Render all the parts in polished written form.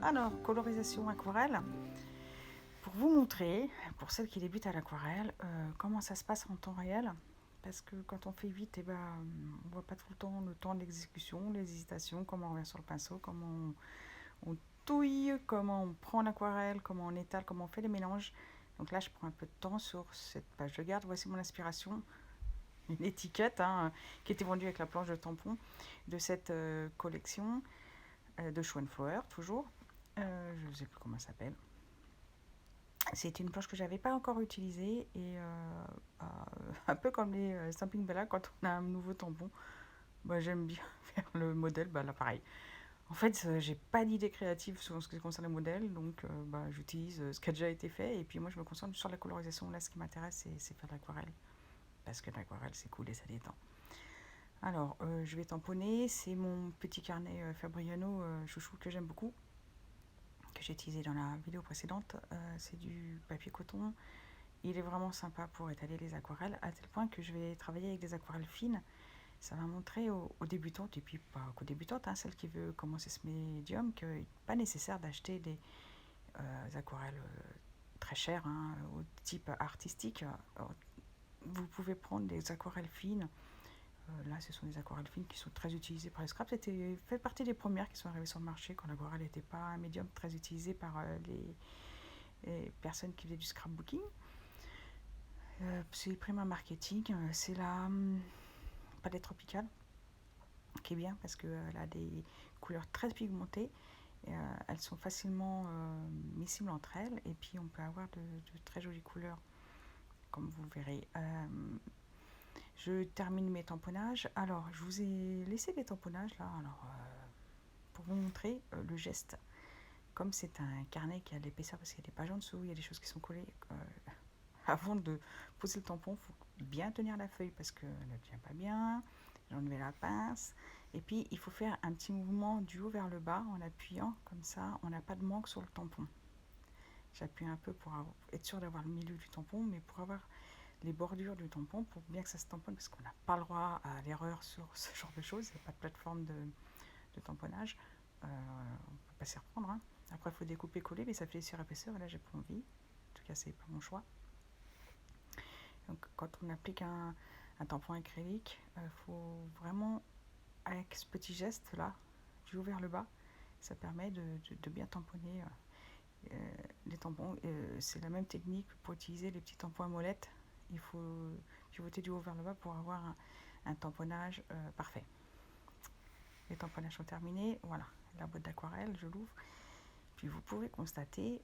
Alors, colorisation aquarelle. Pour vous montrer, pour celles qui débutent à l'aquarelle, comment ça se passe en temps réel. Parce que quand on fait vite, on voit pas tout le temps de l'exécution, les hésitations, comment on revient sur le pinceau, comment on touille, comment on prend l'aquarelle, comment on étale, comment on fait les mélanges. Donc là, je prends un peu de temps sur cette page de garde. Voici mon inspiration, une étiquette qui était vendue avec la planche de tampon de cette collection de Show and Flower, toujours. Je ne sais plus comment elle s'appelle. C'est une planche que j'avais pas encore utilisée et un peu comme les Stampin' Bella, quand on a un nouveau tampon, j'aime bien faire le modèle, là pareil. En fait, j'ai pas d'idée créative sur ce qui concerne le modèle, donc j'utilise ce qui a déjà été fait et puis moi je me concentre sur la colorisation. Là, ce qui m'intéresse, c'est faire l'aquarelle parce que l'aquarelle c'est cool et ça détend. Alors, je vais tamponner. C'est mon petit carnet Fabriano chouchou que j'aime beaucoup, que j'ai utilisé dans la vidéo précédente. C'est du papier coton. Il est vraiment sympa pour étaler les aquarelles, à tel point que je vais travailler avec des aquarelles fines. Ça va montrer aux débutantes, et puis pas qu'aux débutantes, celles qui veulent commencer ce médium, qu'il n'est pas nécessaire d'acheter des aquarelles très chères, au type artistique. Vous pouvez prendre des aquarelles fines. Là, ce sont des aquarelles fines qui sont très utilisées par les scraps. C'était fait partie des premières qui sont arrivées sur le marché quand l'aquarelle n'était pas un médium très utilisé par les personnes qui faisaient du scrapbooking. C'est Prima Marketing. C'est la palette tropicale qui est bien parce qu'elle a des couleurs très pigmentées. Elles sont facilement miscibles entre elles et puis on peut avoir de très jolies couleurs, comme vous verrez. Je termine mes tamponnages. Alors, je vous ai laissé les tamponnages là. Alors, pour vous montrer le geste. Comme c'est un carnet qui a de l'épaisseur parce qu'il y a des pages en dessous, il y a des choses qui sont collées. Avant de poser le tampon, il faut bien tenir la feuille parce qu'elle ne tient pas bien. J'ai enlevé la pince. Et puis, il faut faire un petit mouvement du haut vers le bas en appuyant. Comme ça, on n'a pas de manque sur le tampon. J'appuie un peu pour être sûr d'avoir le milieu du tampon, mais pour avoir les bordures du tampon, pour bien que ça se tamponne, parce qu'on n'a pas le droit à l'erreur sur ce genre de choses. Il n'y a pas de plateforme de tamponnage. On ne peut pas s'y reprendre. Après, il faut découper, coller, mais ça fait sur épaisseur. Et là, j'ai pas envie. En tout cas, c'est pas mon choix. Donc, quand on applique un tampon acrylique, faut vraiment, avec ce petit geste là, du haut vers le bas, ça permet de bien tamponner les tampons. C'est la même technique pour utiliser les petits tampons à molette. Il faut pivoter du haut vers le bas pour avoir un tamponnage parfait. Les tamponnages sont terminés. Voilà, la boîte d'aquarelle, je l'ouvre. Puis vous pouvez constater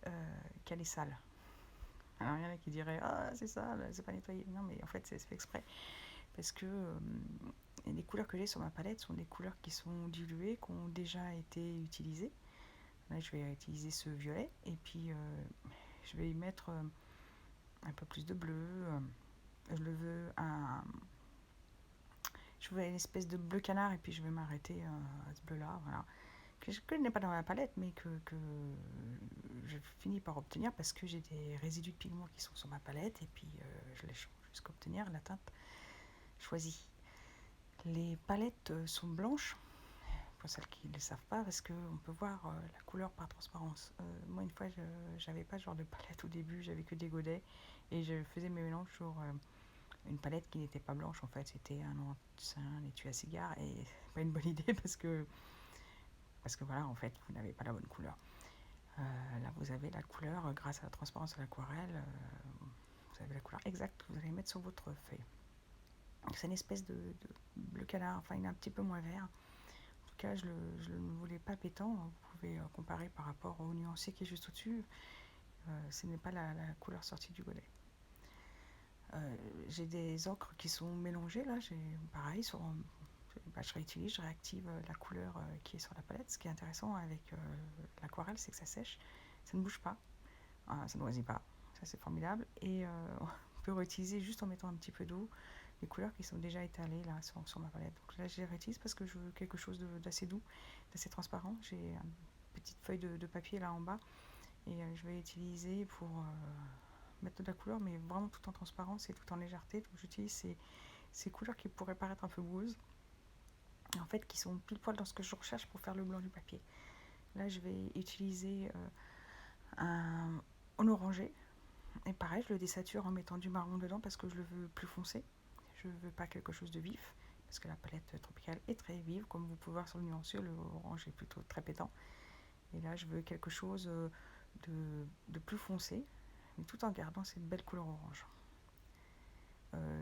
qu'elle est sale. Alors il y en a qui diraient c'est sale, c'est pas nettoyé. Non, mais en fait c'est fait exprès parce que les couleurs que j'ai sur ma palette sont des couleurs qui sont diluées, qui ont déjà été utilisées. Là je vais utiliser ce violet et puis je vais y mettre un peu plus de bleu. Je le veux je veux une espèce de bleu canard et puis je vais m'arrêter à ce bleu là, voilà, que je n'ai pas dans ma palette mais que je finis par obtenir parce que j'ai des résidus de pigments qui sont sur ma palette et puis je les change jusqu'à obtenir la teinte choisie. Les palettes sont blanches pour celles qui ne le savent pas parce qu'on peut voir la couleur par transparence. Moi une fois j'avais pas ce genre de palette au début, j'avais que des godets et je faisais mes mélanges sur une palette qui n'était pas blanche. En fait c'était un étui à cigare et c'est pas une bonne idée parce que voilà, en fait vous n'avez pas la bonne couleur. Là vous avez la couleur grâce à la transparence de l'aquarelle, vous avez la couleur exacte que vous allez mettre sur votre feuille. C'est une espèce de bleu canard, enfin il est un petit peu moins vert. En tout cas je ne voulais pas pétant. Vous pouvez comparer par rapport au nuancé qui est juste au-dessus. Ce n'est pas la couleur sortie du godet. J'ai des encres qui sont mélangées là, j'ai pareil je réutilise, je réactive la couleur qui est sur la palette. Ce qui est intéressant avec l'aquarelle, c'est que ça sèche, ça ne bouge pas, ça ne moisit pas, ça c'est formidable. Et on peut réutiliser juste en mettant un petit peu d'eau les couleurs qui sont déjà étalées là sur ma palette. Donc là je les réutilise parce que je veux quelque chose d'assez doux, d'assez transparent. J'ai une petite feuille de papier là en bas et je vais utiliser pour mettre de la couleur, mais vraiment tout en transparence et tout en légèreté. Donc j'utilise ces couleurs qui pourraient paraître un peu blues, et en fait qui sont pile poil dans ce que je recherche pour faire le blanc du papier. Là, je vais utiliser un orangé, et pareil, je le désature en mettant du marron dedans parce que je le veux plus foncé. Je veux pas quelque chose de vif, parce que la palette tropicale est très vive, comme vous pouvez voir sur le nuancier, le orange est plutôt très pétant. Et là, je veux quelque chose de plus foncé, mais tout en gardant cette belle couleur orange.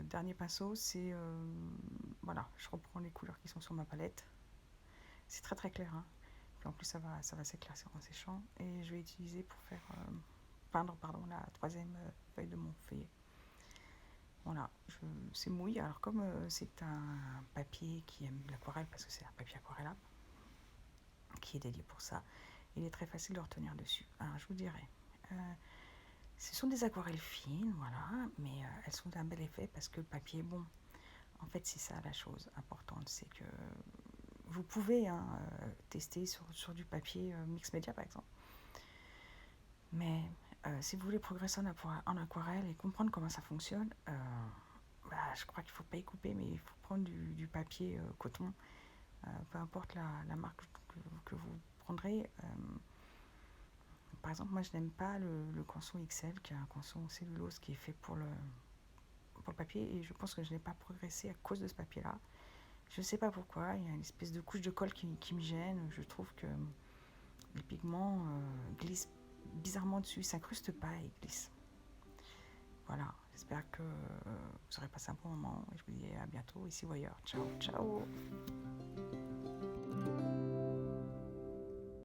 Dernier pinceau, c'est voilà, je reprends les couleurs qui sont sur ma palette. C'est très très clair, hein. Puis en plus ça va s'éclaircir en séchant, et je vais utiliser pour faire peindre la troisième feuille de mon feuillet. Voilà, c'est mouille. Alors comme c'est un papier qui aime l'aquarelle, parce que c'est un papier aquarellable qui est dédié pour ça, il est très facile de retenir dessus. Alors je vous dirais, ce sont des aquarelles fines, voilà, mais elles sont d'un bel effet parce que le papier est bon. En fait, c'est ça la chose importante, c'est que vous pouvez tester sur du papier mix média par exemple. Mais si vous voulez progresser en aquarelle et comprendre comment ça fonctionne, je crois qu'il ne faut pas y couper, mais il faut prendre du papier coton, peu importe la marque que vous prendrez. Par exemple, moi je n'aime pas le canson XL, qui est un canson cellulose qui est fait pour le papier, et je pense que je n'ai pas progressé à cause de ce papier-là. Je ne sais pas pourquoi, il y a une espèce de couche de colle qui me gêne. Je trouve que les pigments glissent bizarrement dessus, ça s'incruste pas, ils glissent. Voilà, j'espère que vous aurez passé un bon moment, et je vous dis à bientôt ici ou ailleurs. Ciao, ciao.